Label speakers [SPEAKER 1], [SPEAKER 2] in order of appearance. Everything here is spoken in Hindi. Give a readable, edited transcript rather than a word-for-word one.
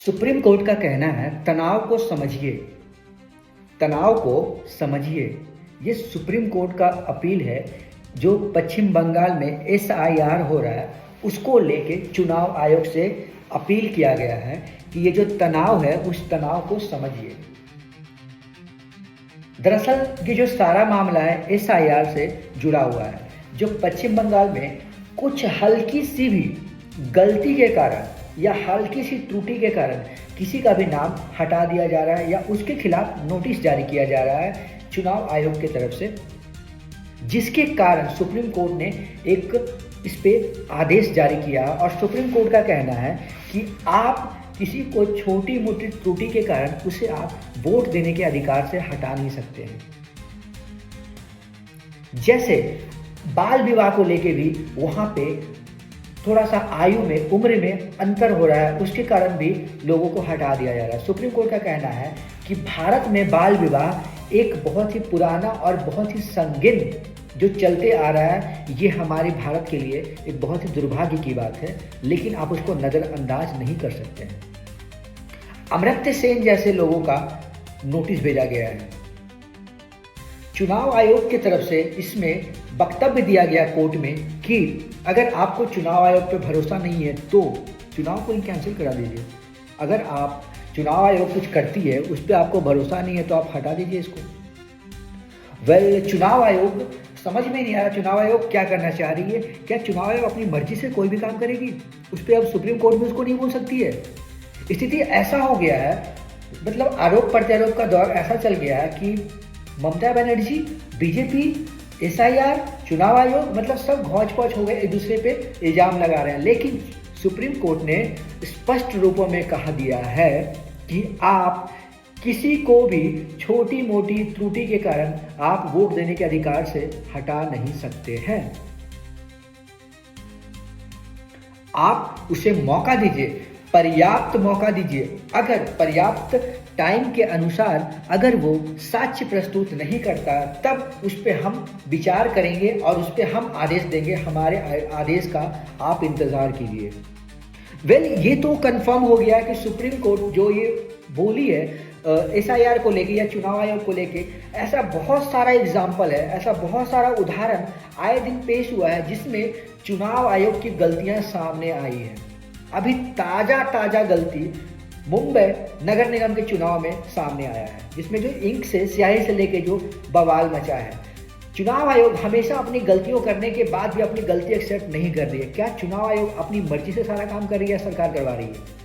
[SPEAKER 1] सुप्रीम कोर्ट का कहना है तनाव को समझिए, तनाव को समझिए। ये सुप्रीम कोर्ट का अपील है जो पश्चिम बंगाल में एसआईआर हो रहा है उसको लेके चुनाव आयोग से अपील किया गया है कि ये जो तनाव है उस तनाव को समझिए। दरअसल ये जो सारा मामला है एसआईआर से जुड़ा हुआ है, जो पश्चिम बंगाल में कुछ हल्की सी भी गलती के कारण या हल्की सी त्रुटि के कारण किसी का भी नाम हटा दिया जा रहा है या उसके खिलाफ नोटिस जारी किया जा रहा है चुनाव आयोग की तरफ से, जिसके कारण सुप्रीम कोर्ट ने एक इस पे आदेश जारी किया। और सुप्रीम कोर्ट का कहना है कि आप किसी को छोटी मोटी त्रुटि के कारण उसे आप वोट देने के अधिकार से हटा नहीं सकते हैं। जैसे बाल विवाह को लेके भी वहाँ पे थोड़ा सा आयु में, उम्र में अंतर हो रहा है, उसके कारण भी लोगों को हटा दिया जा रहा है। सुप्रीम कोर्ट का कहना है कि भारत में बाल विवाह एक बहुत ही पुराना और बहुत ही संगीन जो चलते आ रहा है, ये हमारे भारत के लिए एक बहुत ही दुर्भाग्य की बात है, लेकिन आप उसको नज़रअंदाज नहीं कर सकते हैं। अमर्त्य सेन जैसे लोगों का नोटिस भेजा गया है। चुनाव आयोग की तरफ से इसमें वक्तव्य दिया गया कोर्ट में कि अगर आपको चुनाव आयोग पर भरोसा नहीं है तो चुनाव को ही कैंसिल करा दीजिए। अगर आप चुनाव आयोग कुछ करती है उस पर आपको भरोसा नहीं है तो आप हटा दीजिए इसको। चुनाव आयोग समझ में नहीं आ रहा चुनाव आयोग क्या करना चाह रही है। क्या चुनाव आयोग अपनी मर्जी से कोई भी काम करेगी? उस पर अब सुप्रीम कोर्ट में उसको नहीं बोल सकती है। स्थिति ऐसा हो गया है, मतलब आरोप प्रत्यारोप का दौर ऐसा चल गया है कि ममता बनर्जी, बीजेपी, एसआईआर, चुनाव आयोग, मतलब सब घौच पौच हो गए, एक दूसरे पे इल्जाम लगा रहे हैं। लेकिन सुप्रीम कोर्ट ने स्पष्ट रूपों में कहा दिया है कि आप किसी को भी छोटी मोटी त्रुटि के कारण आप वोट देने के अधिकार से हटा नहीं सकते हैं। आप उसे मौका दीजिए, पर्याप्त मौका दीजिए। अगर पर्याप्त टाइम के अनुसार अगर वो साक्ष्य प्रस्तुत नहीं करता तब उस पर हम विचार करेंगे और उस पर हम आदेश देंगे। हमारे आदेश का आप इंतज़ार कीजिए। ये तो कंफर्म हो गया कि सुप्रीम कोर्ट जो ये बोली है एसआईआर को लेके या चुनाव आयोग को लेके, ऐसा बहुत सारा एग्जाम्पल है, ऐसा बहुत सारा उदाहरण आए दिन पेश हुआ है जिसमें चुनाव आयोग की गलतियां सामने आई हैं। अभी ताज़ा गलती मुंबई नगर निगम के चुनाव में सामने आया है, जिसमें जो इंक से, स्याही से लेके जो बवाल मचा है। चुनाव आयोग हमेशा अपनी गलतियों करने के बाद भी अपनी गलती एक्सेप्ट नहीं कर रही है। क्या चुनाव आयोग अपनी मर्जी से सारा काम कर रही है या सरकार करवा रही है?